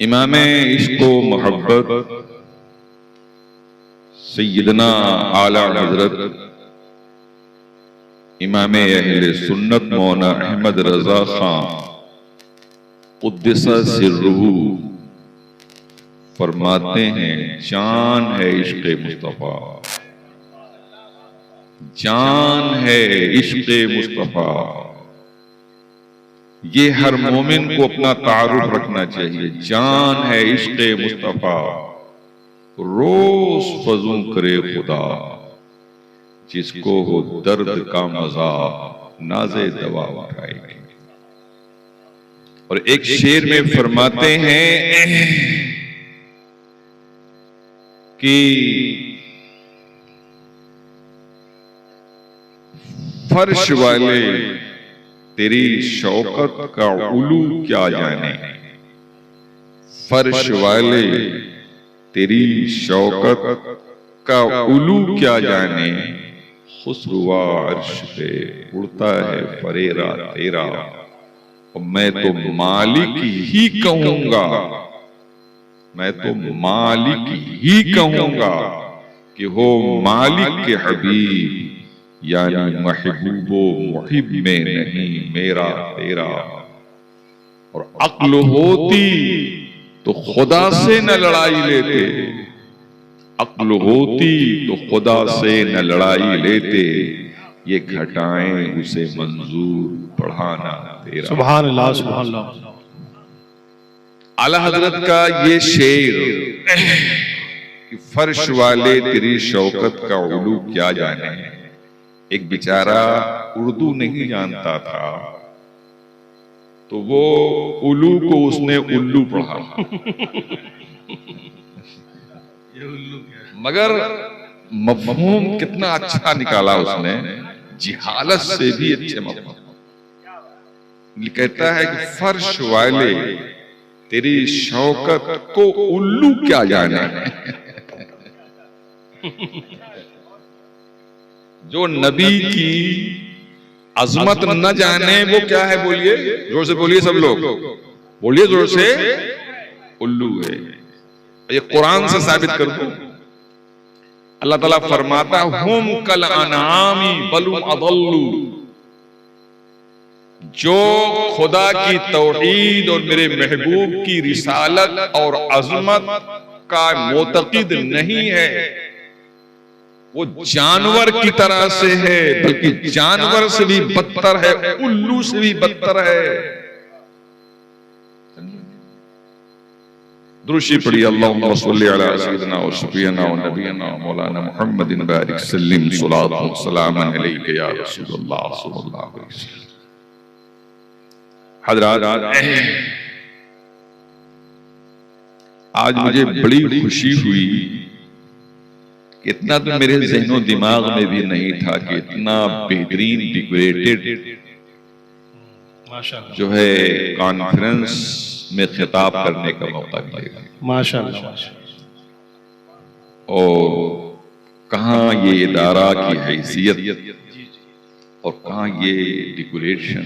इमाम इश्क़ व मोहब्बत सैयदना आला हजरत इमाम अहले सुन्नत मौलाना अहमद रजा खान क़ुद्दस सिर्रुहु फरमाते हैं, जान है इश्क़ मुस्तफ़ा, जान है इश्क़ मुस्तफ़ा। ये हर मोमिन को अपना तारुफ रखना चाहिए। जान है इश्क़ मुस्तफ़ा, रोज फजूं करे खुदा, जिसको हो दर्द का मजा नाज़े दवा उठाएगी। और एक शेर में फरमाते हैं कि फर्श वाले तेरी शौकत का उलू क्या जाने, फर्श वाले तेरी शौकत का उलू क्या जाने, खुसरुआ अर्श पे उड़ता है फरेरा तेरा। और मैं तो मालिक ही कहूंगा, मैं तो मालिक ही कहूंगा कि हो मालिक के हबीब, यानी महबूबो मुहिब में नहीं मेरा तेरा। और अक्ल होती तो खुदा से न लड़ाई लेते, अक्ल होती तो खुदा से न लड़ाई लेते, ये घटाएं उसे मंजूर बढ़ाना तेरा। सुभान अल्लाह, सुभान अल्लाह। आला हजरत का ये शेर कि फर्श वाले तेरी शौकत का उलू क्या जाने। एक बेचारा उर्दू नहीं जानता था तो वो उलू को उसने उल्लू पढ़ा, मगर मफ़हूम कितना अच्छा निकाला उसने, जिहालत से भी अच्छे मफ़हूम। कहता है कि फर्श वाले तेरी शौकत को उल्लू क्या जाने। जो नबी की अजमत न जाने वो क्या है, बोलिए जोर से, बोलिए सब लोग, बोलिए जोर से, उल्लू है। ये कुरान से साबित कर दो। अल्लाह ताला फरमाता हुम कल अनामी बलुम अदल्लू, जो खुदा की तौहीद और मेरे महबूब की रिसालत और अजमत का मोतक़िद नहीं है, वो जानवर की तरह से है, बल्कि जानवर से भी बदतर है, उल्लू से भी बदतर है। दुरूशी पढ़ी, अल्लाहुम्मा सल्लि अला सय्यिदिना व शफीना व नबीना मौलाना मुहम्मदिन बारिक सल्लिम सलातु व सलामन अलैका या रसूलल्लाह सल्लल्लाहु अलैहि वसल्लम। हज़रात, आज मुझे बड़ी खुशी हुई, इतना तो मेरे ज़हनो दिमाग में भी नहीं था कि इतना बेहतरीन डेकोरेटेड जो है कॉन्फ्रेंस में खिताब करने का मौका मिलेगा। माशाअल्लाह। और कहाँ ये इदारा की हैसियत और कहाँ ये डेकोरेशन।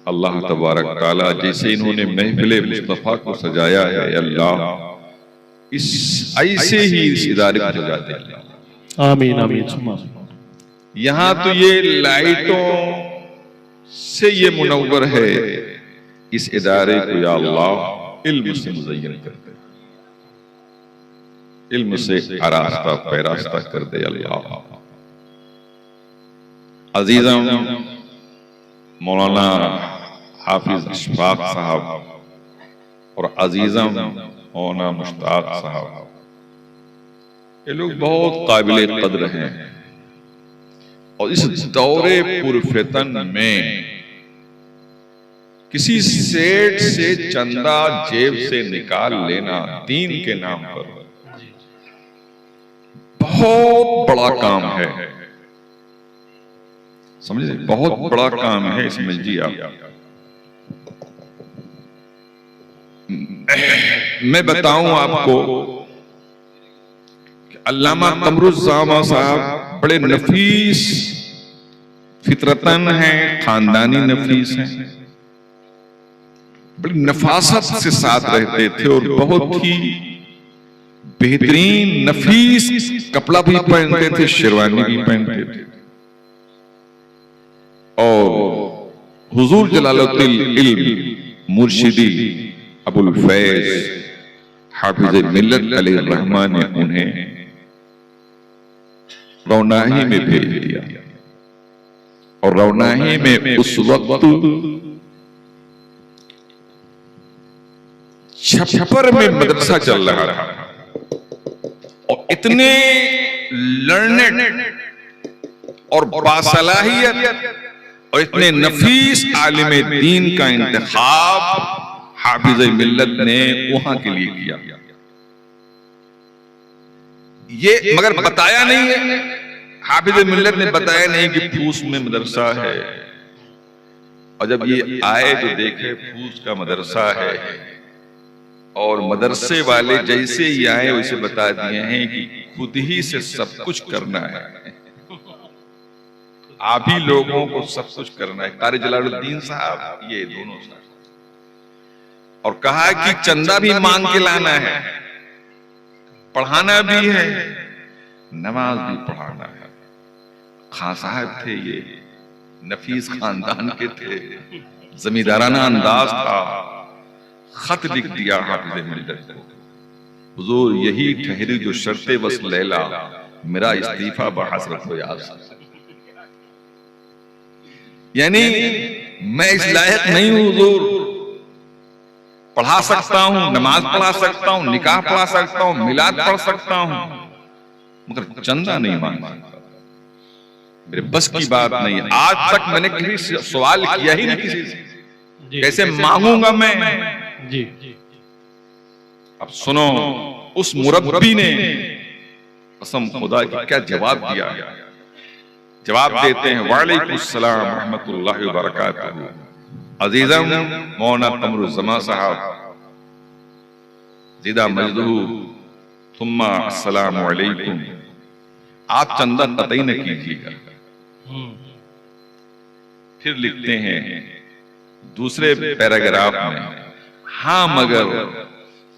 अल्लाह तबारक ताला जैसे इन्होंने महफिल मुस्तफ़ा को सजाया है, अल्लाह इस ऐसे ही इस इदारे को सजाते हैं। आमीन आमीन। यहाँ तो ये लाइटों से ये मुनव्वर है, इस इदारे को या अल्लाह इल्म से मुज़य्यन कर दे, इल्म से आरास्ता पैरास्ता कर दे अल्लाह। अजीज़म मौलाना हाफिज अशफाक साहब और अजीज़म मौलाना मुश्ताक साहब, ये लोग बहुत काबिल कद्र हैं। और इस दौरे पुरफितन में किसी सेठ से चंदा जेब से निकाल लेना दीन के नाम पर बहुत बड़ा काम है, समझे, बहुत बड़ा काम है, समझिए आप। मैं बताऊं आपको कि अल्लामा कमरुज़्ज़ामा साहब बड़े नफीस फितरतन हैं, खानदानी नफीस हैं। बड़ी नफासत से साथ रहते थे और बहुत ही बेहतरीन नफीस कपड़ा भी पहनते थे, शेरवानी भी पहनते थे। और हुजूर जलालुद्दीन इल्म मुर्शिदी अबुल फैज हाफिज मिल्लत अलैहिर्रहमान ने उन्हें रौनाही में भेज दिया। और रौनाही में उस वक्त छप्पर में मदरसा चल रहा था और इतने लर्नेड और बासलाहियत और इतने नफीस आलिम दीन का इंतखाब हाफिज मिल्लत ने वहां के लिए किया। ये मगर बताया नहीं है, हाफिज मिल्लत ने बताया नहीं कि फूस में मदरसा है। और जब ये आए तो देखे फूस का मदरसा है और मदरसे वाले जैसे ही आए वैसे बता दिए हैं कि खुद ही से सब कुछ करना है, आप ही लोगों को सब कुछ करना है। कारी जलालुद्दीन साहब ये दोनों साहब, और कहा कि चंदा भी मांग के लाना है, पढ़ाना भी है, नमाज भी पढ़ाना है। खां साहब थे ये, नफीस खानदान के थे, जमींदाराना अंदाज था। खत लिख दिया हाफिज मिल्लत को, हुजूर यही ठहरी जो शर्ते बस लैला, मेरा इस्तीफा बहसरत हो याद। यानी मैं इस लायक नहीं हूं हुजूर, पढ़ा सकता हूं, नमाज पढ़ा सकता हूं, निकाह पढ़ा सकता हूं, मिलाद पढ़ सकता हूं, मगर चंदा नहीं मांग सकता, मेरे बस की बात नहीं है। आज तक मैंने किसी से सवाल किया ही नहीं किसी से, कैसे मांगूंगा मैं जी। अब सुनो उस मुरब्बी ने कसम खुदा की क्या जवाब दिया। जवाब देते हैं, वालेकुम सलाम रहमतुल्लाहि व बरकातहू, अजीजम मौलाना कमरुज़्ज़मा साहब ज़िदा मजदहू थुम्मा अस्सलामु अलैकुम, आप चंदा कतई न कीजिएगा। फिर लिखते हैं दूसरे पैराग्राफ में, हाँ मगर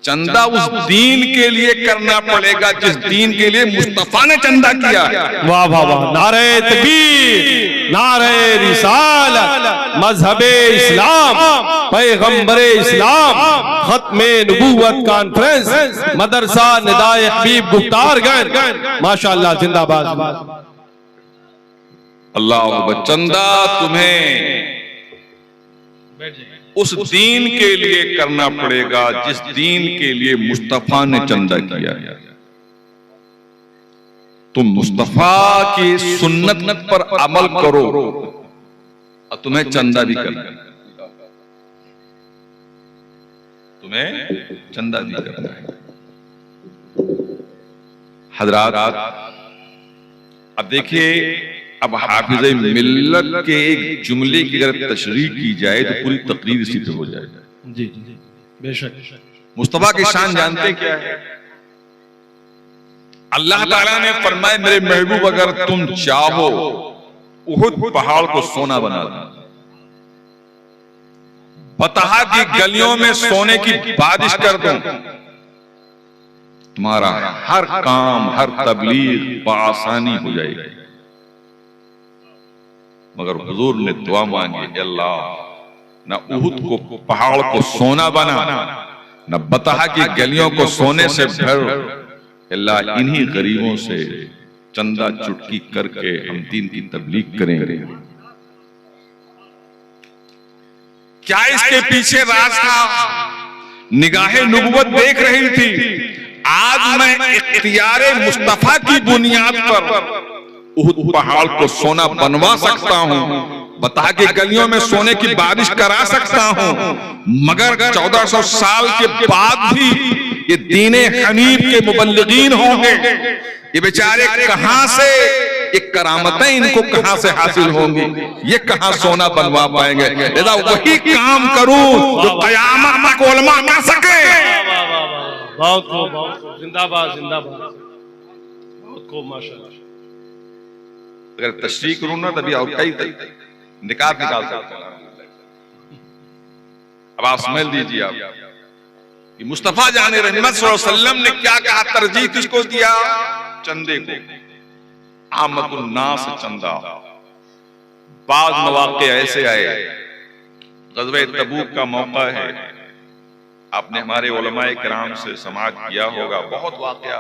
चंदा उस दीन के लिए करना पड़ेगा जिस दीन के लिए मुस्तफा ने चंदा किया। वाह वाह वाह, नारे तकबीर, नारे रिसालत, मजहबे इस्लाम, पैगंबरे इस्लाम, खत्मे नबूवत कॉन्फ्रेंस, मदरसा निदाए हबीब गुफ्तारगंज, माशाअल्लाह जिंदाबाद। अल्लाह चंदा तुम्हें उस दीन के लिए करना पड़ेगा जिस दीन के लिए मुस्तफा ने चंदा किया। तुम मुस्तफा की सुन्नत पर अमल करो और तुम्हें चंदा भी करना है, तुम्हें चंदा भी करना है। हजरात अब देखिए, अब हाफिज मिल्लत के एक जुमले की अगर तशरीह की जाए तो पूरी तकरीर इसी पे हो जाएगी। जी जी बेशक। मुस्तफा की शान जानते क्या है? अल्लाह ताला ने फरमाया, मेरे महबूब अगर तुम चाहो उहुद पहाड़ को सोना बना दो, बतहा की गलियों में सोने की बारिश कर दो, तुम्हारा हर काम हर तबलीग बआसानी हो जाएगी। मगर हुजूर ने दुआ मांगी, अल्लाह न उहुद को पहाड़ को सोना बना, न बतहा की गलियों को सोने से भर, अल्लाह इन्हीं गरीबों से चंदा चुटकी करके हम दीन की तबलीग करेंगे। क्या इसके पीछे राज था? निगाहे नबुवत देख रही थी। आज मैं इख्तियारे मुस्तफा की बुनियाद पर उहुद पहाड़ को सोना बनवा सकता हूं, बता के गलियों में सोने की बारिश करा सकता हूं, मगर 1400 साल के बाद भी ये दीने हनीफ के मुबल्लिगीन होंगे। ये बेचारे कहां से, ये करामतें इनको कहां से हासिल होंगी, ये कहां सोना बनवा पाएंगे? लिहाजा वही काम करूं जो क़यामत तक उलमा कर सके। बहुत खूब, जिंदाबाद जिंदाबाद, बहुत खूब माशाअल्लाह। अगर तशरीह करूं ना तभी और कई निकाल सकता हूं। अब आप समझ लीजिए आप कि मुस्तफा जाने रहमत सल्लल्लाहु अलैहि वसल्लम ने क्या कहा, तरजीह किसको दिया? चंदे को। आमतुन्नास चंदा। बाद मौके ऐसे आए, ग़ज़वे तबूक का मौका है, आपने हमारे उलमाए किराम से समाअत किया होगा, बहुत वाक़या।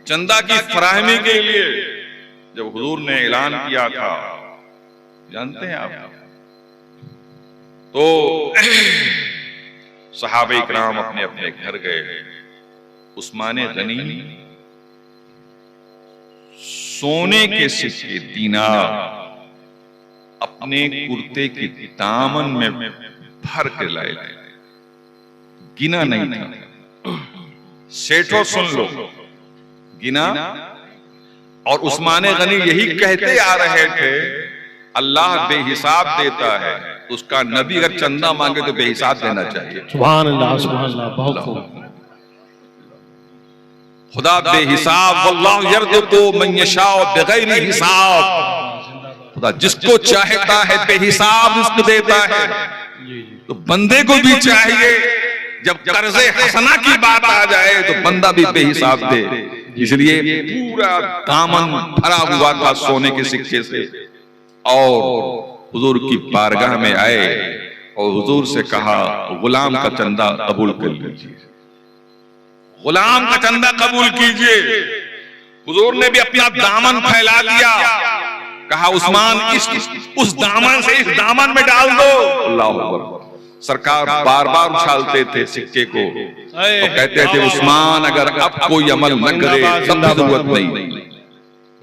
चंदा की फराहमी के लिए जब हुजूर ने ऐलान किया था, जानते हैं आप, तो सहाबे इकराम अपने अपने घर गए। उस्माने गनी सोने के सिक्के दीनार अपने कुर्ते के दामन में भर के लाए थे, गिना नहीं था। सेठों सुन लो, गिना। और उस्माने गनी यही कहते आ रहे थे, अल्लाह बेहिसाब देता है, उसका नबी अगर चंदा मांगे तो बेहिसाब देना चाहिए। सुभान अल्लाह, सुभान अल्लाह, बहुत खूब। खुदा बेहिसाब, वल्लाहु यर्ज़ुक़ु मन यशाअ बिग़ैरि हिसाब। खुदा जिसको चाहता है बेहिसाब रिज़्क़ देता है। तो बंदे को भी चाहिए जब कर्ज़े हसना की बात आ जाए तो बंदा भी बेहिसाब दे। इसलिए पूरा दामन भरा हुआ था सोने के सिक्के से, और हुजूर की बारगाह में आए और हुजूर से कहा, गुलाम का चंदा कबूल कर लीजिए, गुलाम का चंदा कबूल कीजिए। हुजूर ने भी अपना दामन फैला दिया, कहा उस्मान उस दामन से इस दामन में डाल दो। अल्लाहु अकबर। सरकार बार बार उछालते थे सिक्के को और कहते थे, उस्मान अगर अब कोई अमल न करे तब जरूरत नहीं।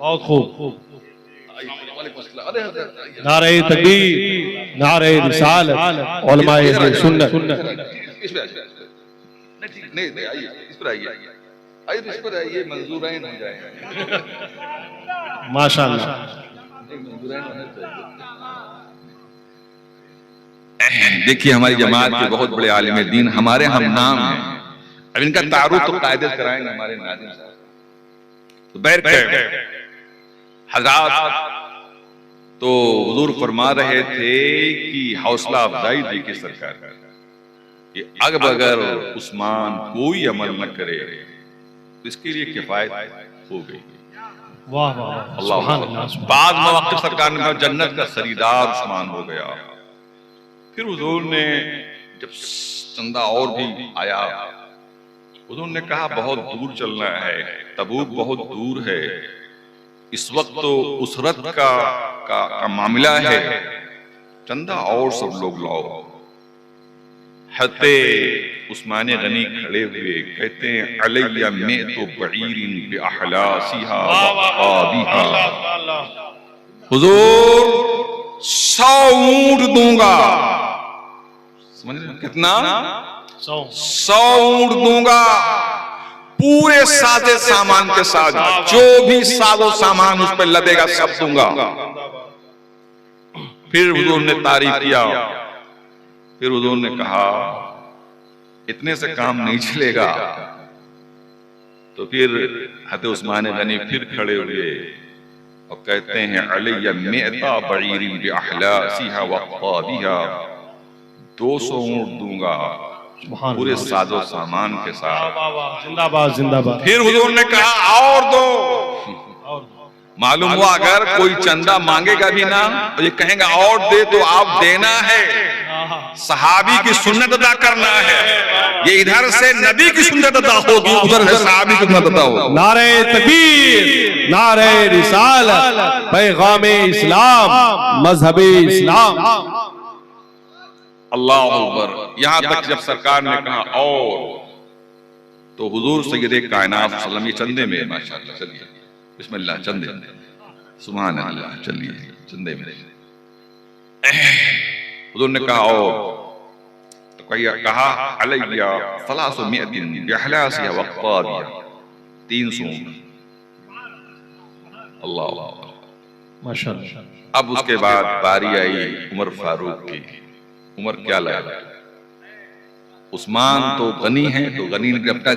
बहुत खूब। नारे तकबीर, नारे रिसालत, उलमाए सुन्नत। नहीं, आइए इस पर आइए, इस पर आइए, मंजूराइन हो जाए। माशाअल्लाह। देखिए हमारी जमात के बहुत बड़े आलिम दीन हमारे हम नाम हैं। अब इनका तारुफ तो कायदे से कराएंगे हमारे नाज़िम साहब। तो बैर हज़रात, तो हुजूर फरमा रहे थे कि हौसला अफजाई देखिए सरकार कि अब अगर उस्मान कोई अमल न करे तो इसके लिए किफायत हो गई। वाह वाह, अल्लाह। बाद मौके सरकार ने कहा जन्नत का खरीदार उस्मान हो गया। फिर हुजूर ने जब चंदा और भी आया, हुजूर ने कहा बहुत दूर चलना है, तबूक बहुत दूर है, इस वक्त तो उसरत का मामला है, चंदा और सब लोग लाओ। हते उस्माने गनी खड़े हुए कहते हैं, अलैया में तो बईरिन बिअहलासिहा वक़ादिहा। हुजूर 100 ऊंट दूंगा। समझ रहे कितना? 100 ऊंट दूंगा, पूरे साजे सामान के साथ, जो भी साजो सामान उस पर लदेगा सब दूंगा। फिर हुजूर ने तारीफ किया। फिर हुजूर ने कहा इतने से काम नहीं चलेगा। तो फिर हज़रत उस्मान गनी फिर खड़े हुए और कहते हैं, अलैया मिअता बईरिन बिअहलासिहा वक़ादिहा, 200 ऊंट दूंगा पूरे साजो सामान के साथ। जिंदाबाद, जिंदाबाद। फिर हुजूर ने कहा और दो। मालूम हुआ अगर कोई चंदा मांगेगा भी ना तो ये कहेंगे और दे, तो आप देना है, सहाबी की सुन्नत अदा करना है। ये इधर से नबी की सुन्नत अदा होगी, उधर से सहाबी की सुन्नत अदा होगी। नारे तकबीर, नारे रिसालत, पैगामे इस्लाम, मजहबे इस्लाम। अल्लाह अकबर। यहां तक जब सरकार ने कहा और, तो हुजूर सैयदे कायनात सल्लल्लाहु अलैहि वसल्लम ये चंदे में, माशाअल्लाह, चलिए बिस्मिल्लाह, चंदे, सुभान अल्लाह, चलिए चंदे में। हुजूर ने कहा और, तो कहा अलैया सलासु मिअतिन बिअहलासिहा वक़ादिहा, 300। अल्लाह माशाअल्लाह। अब उसके बाद बारी आई उमर फारूक की। उमर क्या लाया? उस्मान तो गनी है, तो गनी ने अपना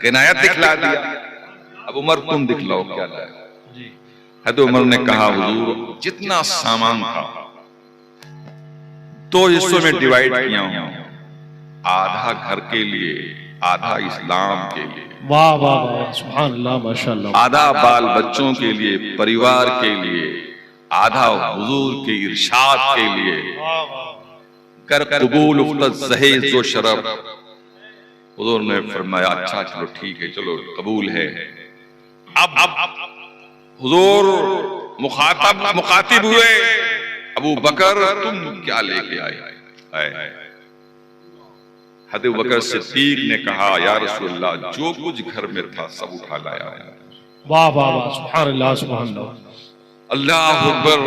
गनायत दिखला दिया। अब उमर तुम दिखलाओ क्या लाया? हज़रत उमर ने कहा, हुजूर जितना सामान था दो हिस्सों में डिवाइड किया हूं, आधा घर के लिए, आधा इस्लाम के लिए, वाह वाह वाह, सुभान अल्लाह, माशाअल्लाह, आधा बाल बच्चों के लिए, परिवार के लिए, आधा हुजूर के इरशाद के लिए। कर कबूल उफ्तद सहे जो शरफ, हुजूर ने फरमाया अच्छा चलो ठीक है, चलो कबूल है। अब हुजूर मुखातिब हुए, अबू बकर तुम क्या लेके आए? हज़रत बकर सिद्दीक ने कहा या रसूलल्लाह जो कुछ घर में था सब उठा लाया। वाह वाह वाह, सुभान अल्लाह, सुभान अल्लाह, अल्लाह अकबर,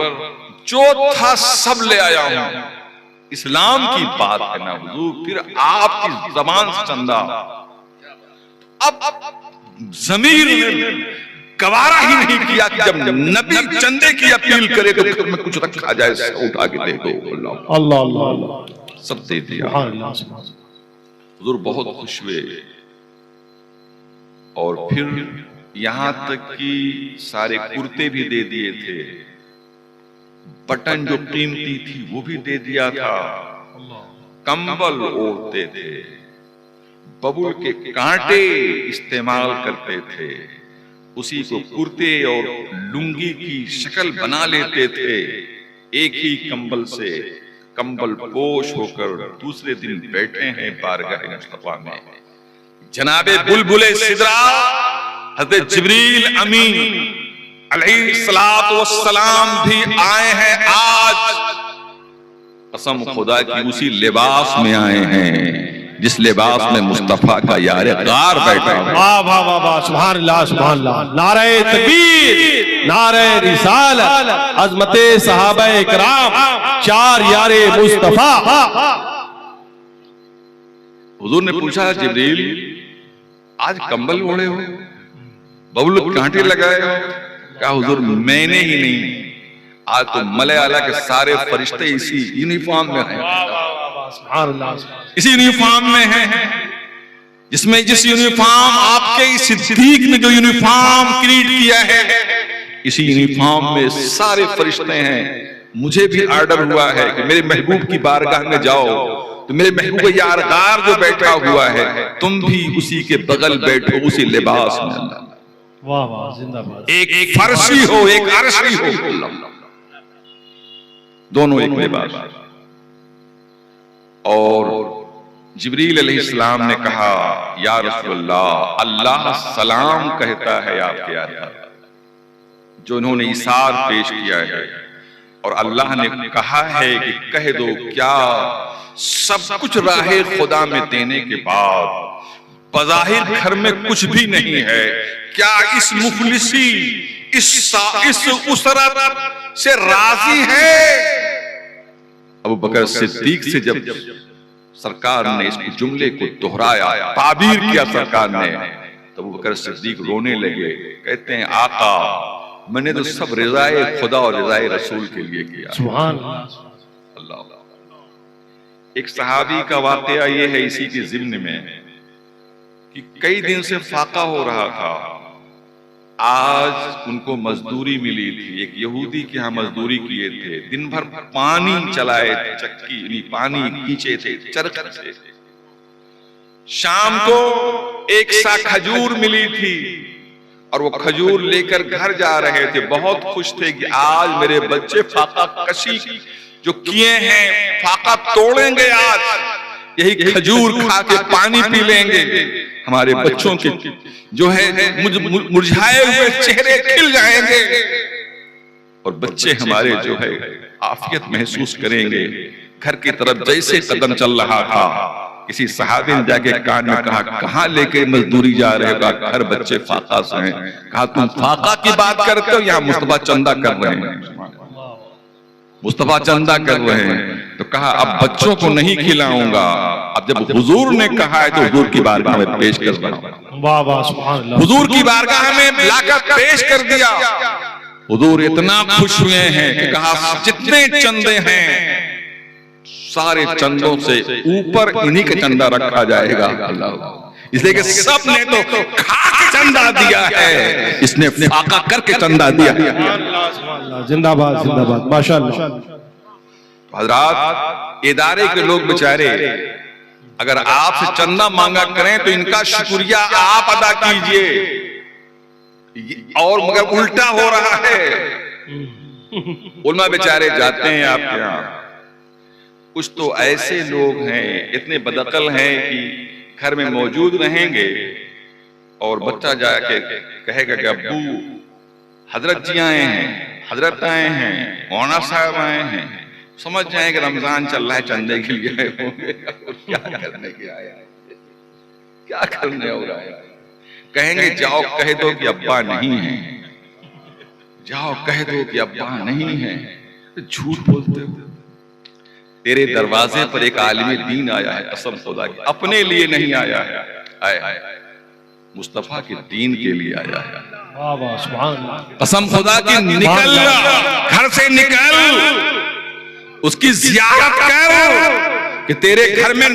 जो था सब ले आया हूं। इस्लाम की बात है ना हुजूर, फिर आपकी जबान से चंदा। अब ज़मीर ने गवारा ही नहीं किया कि जब नबी चंदे की अपील करे तो घर में कुछ रखा जाए, उठा के दे दो। अल्लाह अल्लाह अल्लाह, सब दे दिया। सुभान अल्लाह, सुभान अल्लाह। हुजूर बहुत खुश हुए और फिर यहां तक कि सारे कुर्ते भी दे दिए थे, बटन जो कीमती थी वो भी दे दिया था, कंबल ओढ़ते थे, बबुल के कांटे इस्तेमाल करते थे, उसी को कुर्ते और लुंगी की शक्ल बना लेते थे। एक ही कंबल से कंबल पोश होकर दूसरे दिन बैठे हैं बारगाह मुस्तफा में। जनाबे बुलबुले सिदरा हज़रत जिब्रील अमीन अलैहिस्सलातु वस्सलाम भी आए हैं आज, कसम खुदा की उसी लिबास में आए हैं जिस लिबास में मुस्तफा का यार गार बैठा है। वाह वाह वाह वाह, सुभान अल्लाह, सुभान अल्लाह, नारे तकबीर, नारे रिसालत, अज़मते सहाबा इकराम, चार यारे मुस्तफा। हुजूर ने पूछा जिब्रील आज कंबल ओढ़े हो, बबुल कांटे लगाए हो? कहा हुजूर मैंने ही नहीं, आज तो मलयाला के सारे फरिश्ते इसी यूनिफॉर्म में हैं, इसी यूनिफॉर्म में हैं, जिसमें जिस यूनिफॉर्म आपके सिद्दीक ने जो यूनिफॉर्म क्रिएट किया है, इसी यूनिफॉर्म में सारे फरिश्ते हैं। मुझे भी ऑर्डर हुआ है कि मेरे महबूब की बारगाह में जाओ तो मेरे महबूब यारगार जो बैठा हुआ है तुम भी उसी के बगल बैठो, उसी लिबास में। वाह वाह, जिंदाबाद। एक फर्शी हो, एक अरशी हो, दोनों एक लिबास। और जिब्रील अलैहिस्सलाम ने कहा या रसूलल्लाह अल्लाह सलाम कहता है आपके आका, जो इन्होंने इसार पेश किया है, और अल्लाह ने कहा है कि कह दो क्या सब कुछ राहे खुदा में देने के बाद बज़ाहिर घर में कुछ भी नहीं है, क्या इस मुफलिसी इस उसरत से राजी है? अबू बकर सिद्दीक से जब सरकार ने इस जुमले को दोहराया, ताबीर किया सरकार ने, तो अबू बकर सिद्दीक रोने लगे। कहते हैं आका मैंने तो सब रिज़ाए खुदा और रिज़ाए रसूल के लिए किया। सुभान अल्लाह। एक सहाबी का वाकया ये है इसी के ज़िम्न में कि कई दिन से फाका हो रहा था, आज उनको मजदूरी मिली थी, एक यहूदी के यहाँ मजदूरी किए थे, दिन भर पानी चलाए थे, चक्की पानी खींचे थे चरखा से। शाम को एक सा खजूर मिली थी और वो खजूर लेकर घर जा रहे थे, बहुत खुश थे कि आज मेरे बच्चे फाका कशी जो किए हैं फाका तोड़ेंगे, आज यही खजूर खा के पानी पी लेंगे, हमारे बच्चों के जो है मुरझाए हुए चेहरे खिल जाएंगे और बच्चे हमारे जो है आफियत महसूस करेंगे। घर की तरफ जैसे कदम चल रहा था, किसी सहाबी ने जाके कान में कहा कहां लेके मजदूरी जा रहे हो? कहा घर बच्चे फाका से हैं। कहा तुम फाका की बात करते हो, यहाँ मुस्तफा चंदा कर रहे हैं, मुस्तफा चंदा कर रहे हैं। तो कहा अब बच्चों को नहीं खिलाऊंगा, अब जब हुजूर ने कहा है तो हुजूर की बारगाह में पेश कर रहा हूं। वाह वाह, सुभान अल्लाह। हुजूर की बारगाह में लाकर पेश कर दिया। हुजूर इतना खुश हुए हैं कि कहा जितने चंदे हैं सारे चंदों से ऊपर इन्हीं का चंदा रखा जाएगा। अल्लाह, इसलिए कि सब ने तो खा के चंदा दिया है, इसने फाका करके चंदा दिया। जिंदाबाद जिंदाबाद, माशाअल्लाह। हजरात, इदारे के लोग बेचारे अगर आपसे चंदा मांगा करें तो इनका शुक्रिया आप अदा कीजिए, और मगर उल्टा हो रहा है। उलमा बेचारे जाते हैं आपके यहाँ, कुछ तो ऐसे लोग हैं, इतने बदअक्ल हैं कि घर में मौजूद रहेंगे और बच्चा जाके कहेगा कि अब्बू हजरत जी आए हैं, हजरत आए हैं, मौलाना साहब आए हैं, समझ जाएंगे रमजान चल रहा है, चंदे के लिए आए होंगे। क्या करने के आया है, क्या करने हो रहा है? कहेंगे जाओ कह दो कि अब्बा नहीं है, जाओ कह दो कि अब्बा नहीं है। झूठ बोलते हो। तेरे दरवाजे पर एक आलिम दीन आया है, कसम खुदा की, अपने लिए नहीं आया है, आया मुस्तफा के दीन के लिए आया है। कसम खुदा की, निकल घर से निकल, उसकी जियारत कर कि तेरे घर में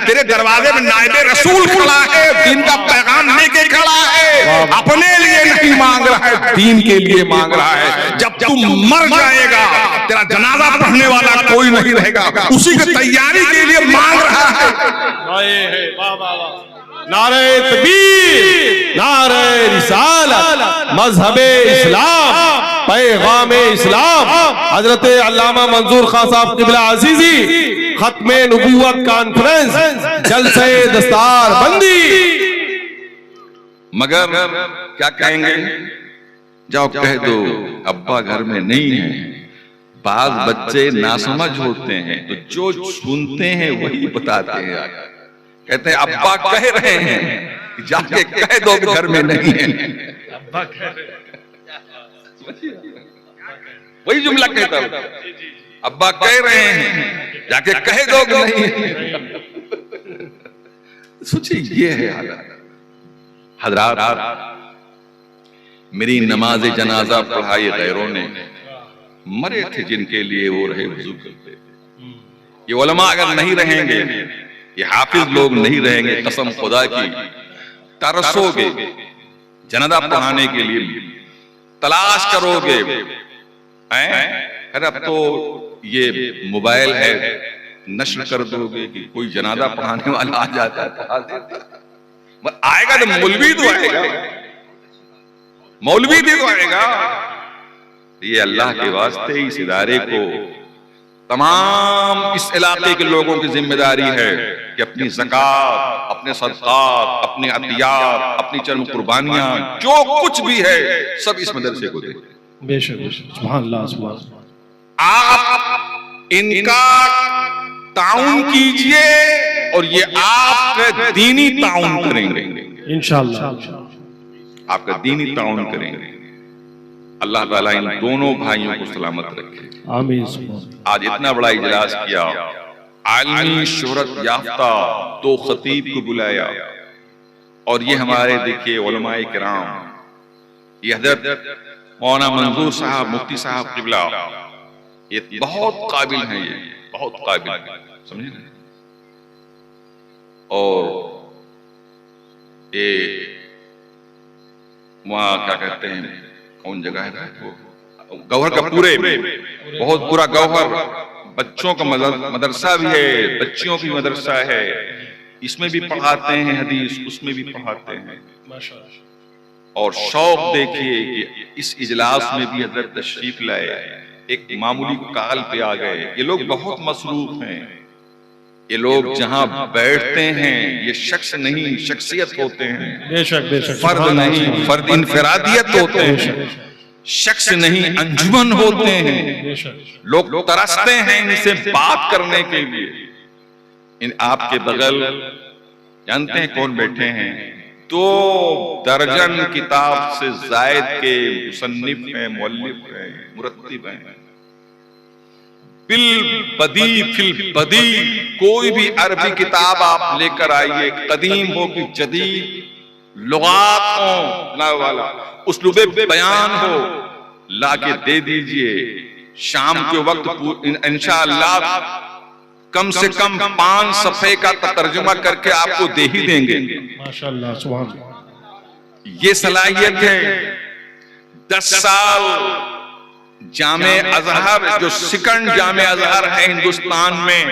तेरे दरवाजे में नायबे रसूल खड़ा है, दीन का पैगाम लेके खड़ा है, अपने लिए नहीं मांग रहा है, दीन के लिए मांग रहा है। जब तू मर जाएगा तेरा जनाजा पढ़ने वाला कोई नहीं रहेगा, उसी की तैयारी के लिए मांग रहा है। नारे तकबीर, नारे रिसालत, मजहबे इस्लाम, पैगामे इस्लाम, हजरत अल्लामा मंजूर खान साहब क़िबला अज़ीज़ी, खत्मे नबूवत कॉन्फ्रेंस, जलसे दस्तार बंदी। मगर क्या कहेंगे? जाओ कह दो अब्बा घर में नहीं है। बाज बच्चे नासमझ होते हैं तो जो सुनते हैं वही बताते हैं। कहते हैं अब्बा कह रहे हैं, जाके कह दो कि घर में नहीं है। अब्बा कह रहे हैं, वही जुमला कहता हूं, अब्बा कह रहे हैं, जाके कह दो कि नहीं है। सोचिए ये है हजरात, मेरी नमाज जनाजा पढ़ाई गैरों ने, मरे थे जिनके लिए वो रहे वजू करते। ये उलमा अगर नहीं रहेंगे, ये हाफिज लोग नहीं रहेंगे, कसम खुदा की तरसोगे, जनाजा पढ़ाने के लिए तलाश करोगे। अब तो ये मोबाइल है, नश्र कर दोगे कि कोई जनाजा पढ़ाने वाला आ जाता है, आएगा तो मौलवी तो आएगा, मौलवी भी तो आएगा। ये अल्लाह के वास्ते इस इदारे को, तमाम इस इलाके के लोगों की जिम्मेदारी है कि अपनी ज़कात, अपने सदक़ात, अपने अतियात, अपनी चंद कुर्बानियां, जो कुछ भी है सब इस मदरसे को दे। बेशक सुभान अल्लाह, सुभान अल्लाह। आप इनका ताउन कीजिए और ये आपका दीनी ताउन करेंगे इंशाअल्लाह, आपका दीनी ताउन करेंगे। अल्लाह ताला इन दोनों भाइयों को सलामत रखे, आमीन। आज इतना बड़ा इजलास किया, आलमी शोहरत याफ्ता दो खतीब को बुलाया, और ये हमारे देखिए उलमाए किराम, ये हजरत मौलाना मंजूर साहब, मुफ्ती साहब क़िबला, ये बहुत काबिल हैं, ये बहुत काबिल, समझे ना। और ये वहाँ क्या कहते हैं, कौन जगह है वो, गौहर का पूरे बहुत पूरा गौहर, बच्चों का मदरसा भी है, बच्चियों की मदरसा है, इसमें भी पढ़ाते हैं हदीस, उसमें भी पढ़ाते हैं। और शौक देखिए कि इस इजलास में भी हजरत तशरीफ लाए, एक मामूली काल पे आ गए। ये लोग बहुत मसरूफ हैं, ये लोग जहां बैठते हैं ये शख्स नहीं शख्सियत होते हैं, बेशक बेशक, फर्द नहीं, फर्द इनफरादियत होते हैं, शख्स नहीं अंजुमन होते हैं। लोग तरसते हैं इनसे बात करने के लिए। इन आपके बगल जानते हैं कौन बैठे हैं? 2 दर्जन किताब से जायद के मुसन्निफ हैं, मुअल्लिफ हैं, मुरत्तिब हैं। बिल बदी फिल बदी, कोई भी अरबी किताब आप लेकर आइए, कदीम हो कि जदीद, लुगात हो वाला, उसलूबे बयान हो, लाके दे दीजिए। शाम के वक्त इंशाअल्लाह कम से कम 5 सफ़े का तर्जुमा करके आपको दे ही देंगे। माशाअल्लाह, सुभान अल्लाह। ये सलाहियत है। 10 साल जामे अजहर, जो सेकंड जामे अजहर है हिंदुस्तान में,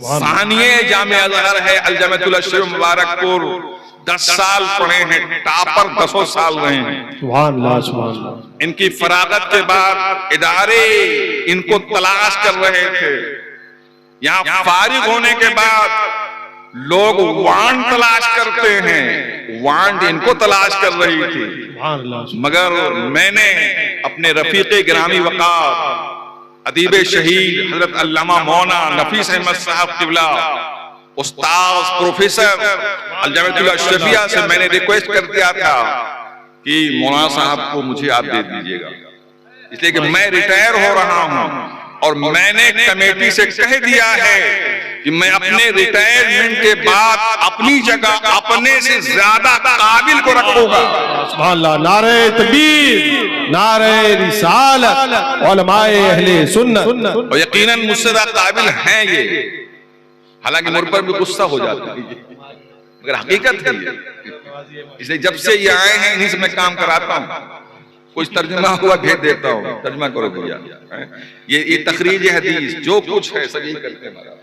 सानिये जामे अजहर है अल-जमीअतुल अशरीफ मुबारकपुर, 10 साल पढ़े हैं, टॉपर 10 साल रहे हैं। सुभान अल्लाह, सुभान अल्लाह। इनकी फरागत के बाद इदारे इनको तलाश कर रहे थे। यहाँ फारिग होने के बाद लोग वांड तलाश करते हैं, वांड इनको तलाश कर रही थी। मगर मैंने अपने रफीक़े गिरामी वक़ार अदीब शहीद हजरत अल्लामा मौना नफीस अहमद साहब क़िबला, उस्ताद प्रोफेसर अल-जमीअतुल अशरफिया से मैंने रिक्वेस्ट कर दिया था कि मौलाना साहब को मुझे आप दे दीजिएगा, इसलिए कि मैं रिटायर हो रहा हूं और मैंने कमेटी से कह दिया है कि मैं अपने रिटायरमेंट के बाद अपनी जगह अपने से ज्यादा काबिल को रखूंगा। सुभान अल्लाह, नारे तकबीर, नारे रिसालत, उलमाए अहले सुन्नत। और यकीनन मुझसे ज्यादा काबिल हैं ये, हालांकि मुझ पर भी गुस्सा हो जाता है, मगर हकीकत है ये। इसलिए जब से ये आए हैं इन्हीं से मैं काम कराता हूँ, कुछ तर्जुमा हुआ भेज देता हूँ, तर्जुमा करो भैया। ये तखरीज हदीस जो कुछ है सब यही करते हैं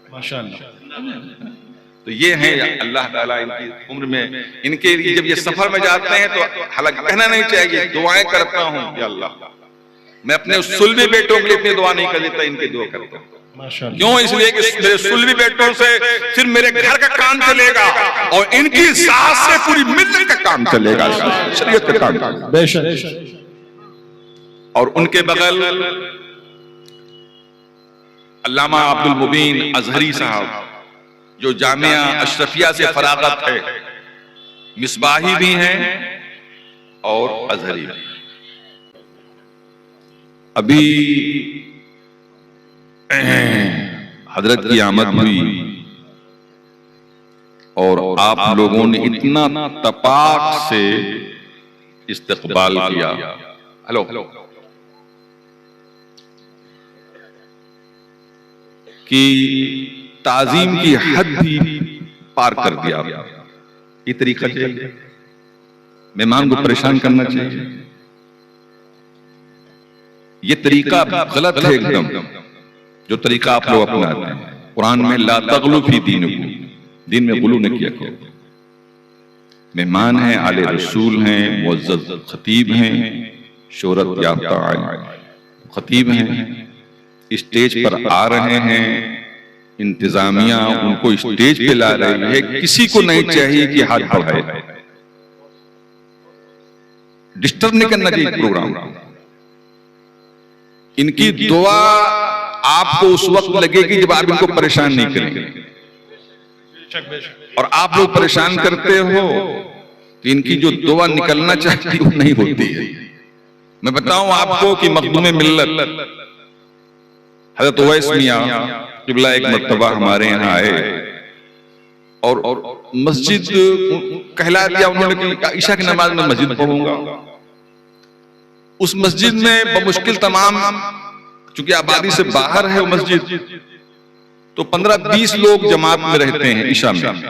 माशाअल्लाह। तो ये है अल्लाह ताला इनकी उम्र में, इनके लिए जब ये सफर में जाते हैं तो हालांकि कहना नहीं चाहिए, दुआएं करता हूँ या अल्लाह, मैं अपने सुल्बी बेटों के लिए इतनी दुआ नहीं कर देता, इनकी दुआ करता हूँ। क्यों? इसलिए कि मेरे सुल्बी बेटों से सिर्फ मेरे घर का काम चलेगा और इनकी सास से पूरी मिल्लत का काम चलेगा, शरीयत का काम। बेशक। और उनके बगल अल्लामा अब्दुल मुबीन अजहरी साहब, जो जामिया अशरफिया से फरागत है, मिसबाही भी हैं और अजहरी भी। अभी हजरत की आमद हुई और आप लोगों ने इतना तपाक से इस्तकबाल किया। हेलो, कि ताजीम की हद भी पार कर दिया। ये तरीका चाहिए, मेहमान को परेशान करना चाहिए, ये तरीका गलत है एकदम, जो तरीका आप लोग अपनाते हैं। कुरान में ला तगलू फी दीनिकुम, दीन में गुलू न किया करो। मेहमान हैं, आले रसूल हैं, मुअज़्ज़ज़ खतीब हैं, शोहरत याफ्ता खतीब हैं, स्टेज पर आ रहे हैं, इंतजामिया उनको स्टेज पे ला रही है, किसी को नहीं चाहिए कि हाथ बढ़ाए, डिस्टर्ब नहीं करना चाहिए प्रोग्राम। इनकी दुआ आपको उस वक्त लगेगी जब आप इनको परेशान नहीं करेंगे, और आप लोग परेशान करते हो तो इनकी जो दुआ निकलना चाहती वो नहीं होती है। मैं बताऊं आपको कि मखदूम मिल्लत हजरत उवैस मियां क़िबला एक मर्तबा हमारे यहाँ आए और मस्जिद कहला दिया उन्होंने कि ईशा की नमाज में मस्जिद पढ़ूंगा। उस मस्जिद में बमुश्किल तमाम, चूंकि आबादी से बाहर है वो मस्जिद, तो 15-20 लोग जमात में रहते हैं ईशा में,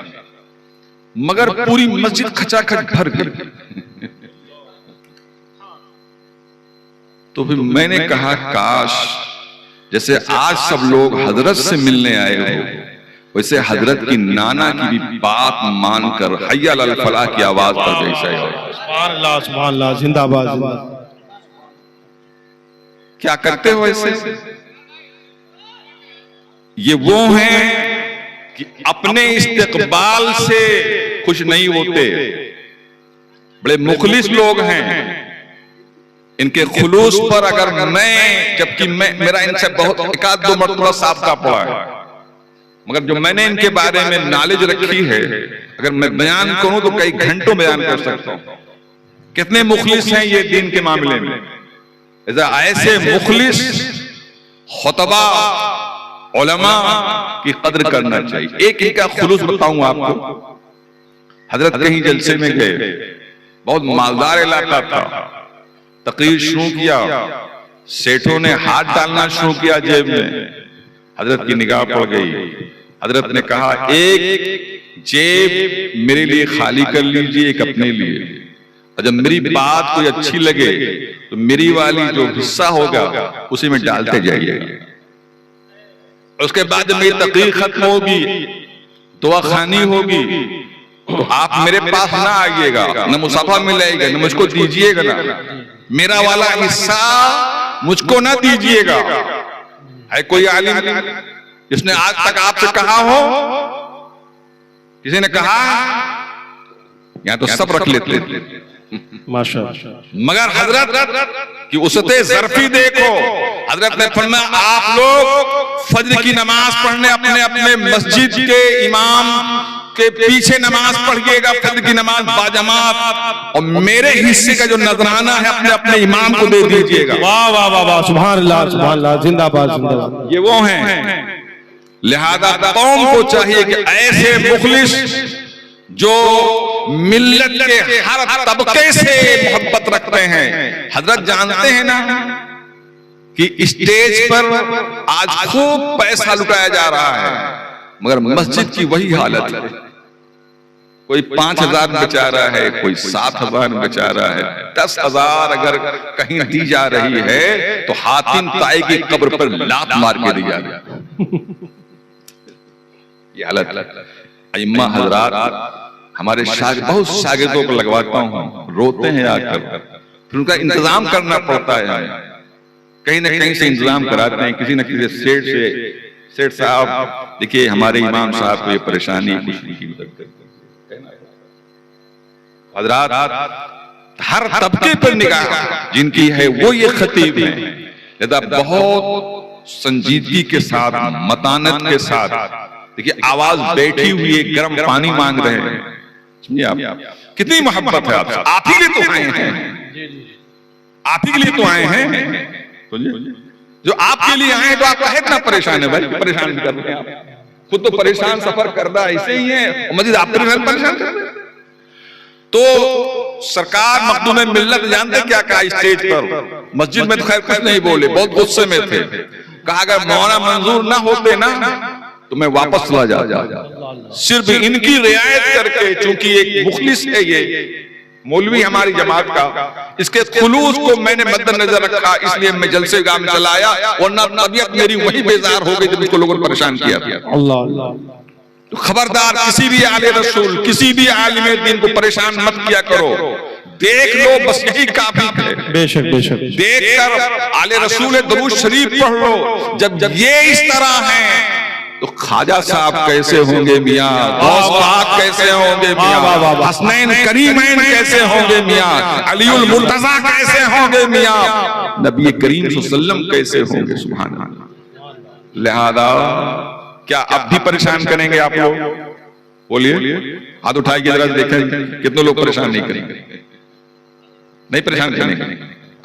मगर पूरी मस्जिद खचाखच भर गई। तो फिर मैंने कहा काश जैसे आज सब लोग हजरत से मिलने आए हो, वैसे हजरत की नाना की भी बात मानकर हय्या अल फलाह की आवाज पर जैसे हो। सुभान अल्लाह, सुभान अल्लाह, जिंदाबाद जिंदाबाद। क्या करते हो ऐसे? ये वो हैं कि अपने इस्तिकबाल से खुश नहीं होते, बड़े मुखलिस लोग हैं। इनके खुलूस पर अगर मैं, जबकि मेरा इनसे बहुत एकाध दो मरतबा साबका पड़ा है, मगर जो मैंने इनके बारे में नॉलेज रखी है, अगर मैं बयान करूं तो कई घंटों बयान कर सकता हूं। कितने मुखलिस हैं ये दीन के मामले में। ऐसे मुखलिस खुतबा उलमा की कद्र करना चाहिए। एक इनका खुलूस बताऊं आपको। हजरत कहीं जलसे में गए, बहुत मालदार इलाका था, तकरीर शुरू किया, सेठों ने हाथ डालना शुरू किया जेब में, हजरत की निगाह पड़ गई। हजरत ने कहा एक जेब मेरे लिए खाली कर लीजिए, एक अपने लिए। और जब मेरी बात कोई अच्छी लगे तो मेरी वाली जो हिस्सा होगा उसी में डालते जाइएगा। उसके बाद जब मेरी तकरीर खत्म होगी, दुआ खानी होगी, तो आप मेरे पास ना आइएगा, न मुसाफा मिलेगा, न मुझको दीजिएगा, ना मेरा वाला हिस्सा मुझको ना दीजिएगा। है कोई आलिम जिसने आज तक आपसे कहा हो? किसी ने कहा? यहाँ तो सब रख लेते हैं माशाअल्लाह। मगर हजरत की उसते ज़र्फी देखो। हजरत ने फरमाया आप लोग फज्र की नमाज पढ़ने अपने अपने मस्जिद के इमाम के पीछे नमाज पढ़िएगा, फज्र की नमाज बाजमात, और मेरे हिस्से का जो नजराना है अपने अपने इमाम को दे दीजिएगा। वाह वाह वाह वाह, सुभान अल्लाह, जिंदाबाद जिंदाबाद। ये वो हैं। लिहाजा कौम को चाहिए कि ऐसे मुखलिस जो मिल्लत के हर तबके से मोहब्बत रखते हैं। हजरत जानते हैं ना कि स्टेज पर आज खूब पैसा लुटाया जा रहा है, मगर मस्जिद की वही हालत है। कोई 5,000 बचा रहा है, कोई 7,000 बचा रहा है, 10,000 अगर कहीं दी जा रही है तो हातिम ताई की कब्र पर लात मार के दी जा रही है। ये हालत। अइम्मा हजरात, हमारे बहुत शागिर्दों को लगवाता हूँ, रोते हैं आकर, फिर उनका इंतजाम करना पड़ता है। कहीं ना कहीं से इंतजाम कराते हैं, किसी न किसी सेठ साहब देखिए हमारे इमाम साहब को ये परेशानी हजरात हर तबके पर निगाह जिनकी है वो ये खतीब है। यदा बहुत संजीदगी के साथ, मतानत के साथ, देखिए आवाज बैठी हुई है, गर्म पानी मांग रहे हैं। आप कितनी मोहब्बत है आपसे, आप ही लिए तो आए हैं, आप ही के लिए तो आए हैं। जो आपके लिए आए तो आपका है इतना परेशान है भाई, परेशान भी कर रहे हैं आप खुद तो परेशान सफर करदा ऐसे ही है, मजीद आप परेशान कर रहे हैं। तो सरकार मखदूम मिल्लत जानते क्या कहा स्टेज पर? मस्जिद में तो खैर कुछ नहीं बोले, बहुत गुस्से में थे। कहा अगर मौलाना मंजूर ना होते ना तो मैं वापस चला जा। सिर्फ इनकी रियायत करके, चूंकि एक मुखलिस है ये मौलवी हमारी जमात का, इसके खुलूस को मैंने मद्देनजर रखा, इसलिए मैं जलसे गाह में चला आया, वरना तबीयत मेरी वही बेजार हो गई जब इसको लोगों ने परेशान किया। तो खबरदार, किसी भी आले रसूल, किसी भी आलिम दीन को परेशान मत किया करो। देख लो, बस यही काफी है। बेशक बेशक। देख कर आले रसूल दरूद शरीफ पढ़ लो। जब ये इस तरह है तो ख्वाजा साहब कैसे होंगे मियाँ, गौस पाक कैसे होंगे मियाँ, हसनैन करीमैन कैसे होंगे मियाँ, अलीउल मुर्तजा कैसे होंगे मियाँ, नबी करीम सल्लल्लाहु अलैहि वसल्लम कैसे होंगे। सुभान अल्लाह। लिहाजा क्या अब भी परेशान करेंगे आप लोग? बोलिए, हाथ उठाइए जरा, देखें कितने लोग परेशान नहीं करेंगे। नहीं परेशान करेंगे।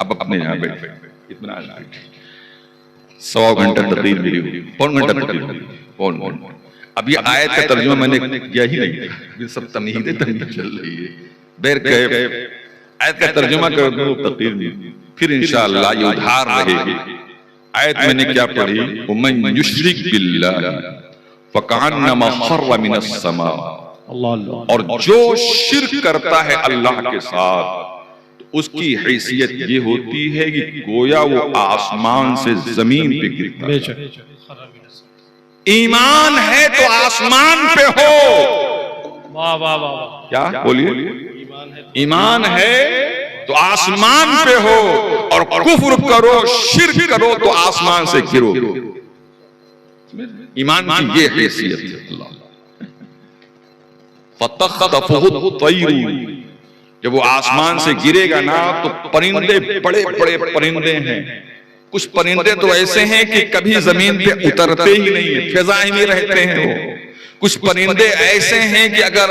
अब अपने यहाँ बैठे इतना 1.25 घंटा तकरीर मिली हुई, पौन घंटा तकरीर, पौन। अब ये आयत का तर्जुमा मैंने किया ही नहीं, सब तमीज़ें चल रही है। बैर कैफ आयत का तर्जुमा कर दो तकरीर में, फिर इंशाअल्लाह ये उधार रहेगी। आयत मैंने क्या पढ़ी? उमन युश्रिक बिल्लाह फकअन्नमा खर्रा मिनस समा। और जो शिर्क करता है अल्लाह के साथ तो उसकी हैसियत ये होती है कि गोया वो आसमान से जमीन पे गिरता है। ईमान है तो आसमान पे हो। वाह वाह वाह। क्या बोलिए? ईमान है तो आसमान पे हो, और कुफ्र करो, शिर्क करो तो आसमान से गिरो। ईमान की ये हैसियत है। फतख्तफुहु तय्यु, जब वो आसमान से गिरेगा ना तो परिंदे, बड़े बड़े परिंदे हैं। कुछ परिंदे तो ऐसे हैं कि कभी जमीन पे उतरते ही नहीं है, फिजाई में रहते हैं वो। कुछ परिंदे ऐसे हैं कि अगर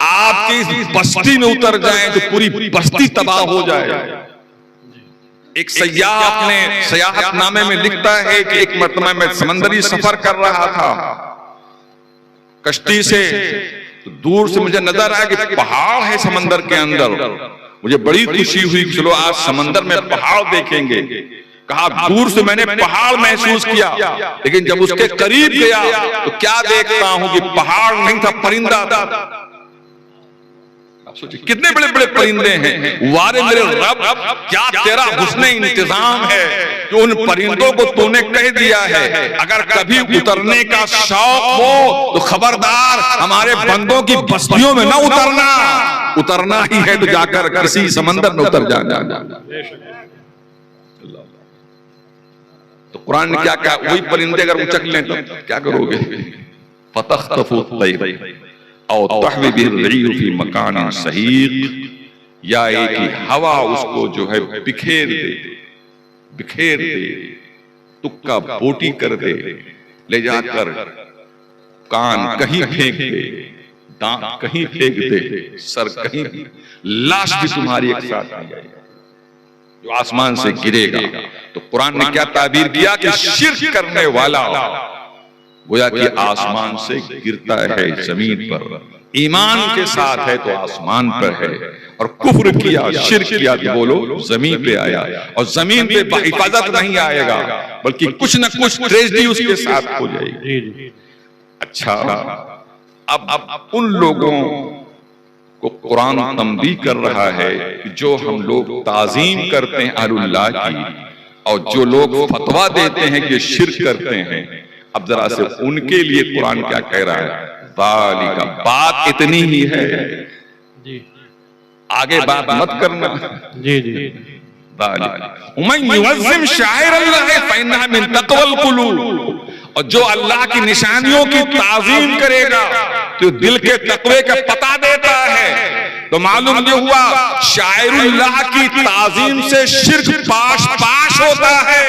आपकी बस्ती में उतर जाएं तो पूरी बस्ती तबाह हो जाए। एक सयाह अपने सयाहतनामे में लिखता है कि एक मरतबा मैं समंदरी सफर कर रहा था कश्ती से, तो दूर से मुझे नजर आया कि पहाड़ है समंदर के अंदर। मुझे बड़ी खुशी हुई कि चलो आज समंदर में पहाड़ देखेंगे। कहा दूर से मैंने पहाड़ महसूस किया, लेकिन जब उसके करीब गया तो क्या देखता हूं कि पहाड़ नहीं था, परिंदा था। आप सोचिए कितने बड़े बड़े परिंदे हैं। वारे मेरे रब, क्या तेरा हुस्ने इंतजाम है कि उन परिंदों को तूने कह दिया है अगर कभी उतरने का शौक हो तो खबरदार हमारे बंदों की बस्तियों में ना उतरना, उतरना ही है तो जाकर किसी समंदर में उतर जाना। तो कुरान ने क्या कहा, वही परिंदे अगर उचक लें तो क्या करोगे? फतख्तफु तैर औ तहवी बिर्रीह फी मकान सहीक, या एक ही हवा उसको जो है बिखेर दे, तुक्का बोटी कर दे, ले जाकर कान कहीं फेंक दे, दांत कहीं फेंक दे, सर कहीं, लाश भी तुम्हारी एक साथ आ जाएगी जो आसमान से गिरेगा। तो कुरान ने क्या ताबीर किया कि शिर्क करने वाला गोया कि आसमान से गिरता है जमीन पर, ईमान के साथ है तो आसमान पर है, और कुफ्र किया शिर्क किया तो बोलो जमीन पे आया, और जमीन पे हिफाजत नहीं आएगा बल्कि कुछ न कुछ ट्रेजेडी उसके साथ हो जाएगी। अच्छा, अब उन लोगों को कुरान तंबीह कर रहा है कि जो हम लोग ताजीम करते हैं अल्लाह की, और जो लोग फतवा देते हैं कि शिर्क करते हैं, अब जरा से उनके लिए कुरान क्या कह रहा है? ज़ालिका, बात इतनी ही है जी, आगे बात मत करना जी जी। और जो अल्लाह की निशानियों की ताजीम करेगा तो दिल के तकवे का पता देता है। तो मालूम ये हुआ शायरुल्लाह की ताजीम से शिर्क पाश पाश होता है।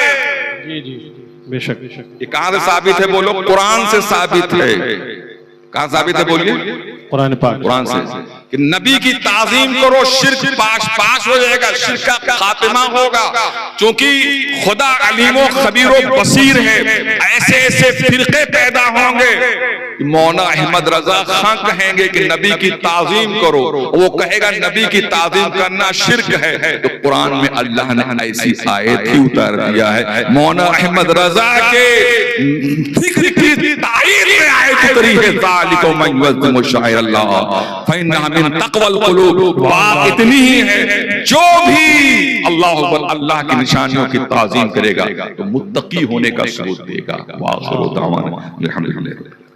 जी जी बेशक बेशक। ये कहां से साबित है? बोलो कुरान से साबित है। कहां साबित है? बोलिए कुरान पाक, कुरान से कि नबी की ताजीम करो शिर्क पाश पाश हो जाएगा, शिर्क का खात्मा होगा। क्योंकि खुदा अलीमो खबीरो बसीर है। ऐसे ऐसे फिरके पैदा होंगे, मौना अहमद रजा खां कहेंगे कि नबी की ताजीम करो, वो कहेगा नबी की ताजीम करना शिर्क है। तो कुरान में अल्लाह ने ऐसी आयत ही उतार दिया है, मौना अहमद रजा के जिक्र की तारीफ में आयत उतरी है, ज़ालिका मन युअज़्ज़िमु शाइरल्लाह फइन्नहा मिन तक़वल क़ुलूब। बात इतनी ही है, जो भी अल्लाह अकबर, अल्लाह की निशानियों की ताजीम करेगा तो मुत्तकी होने का सबूत देगा। वाखिरु दावाना अल्हम्दुलिल्लाह।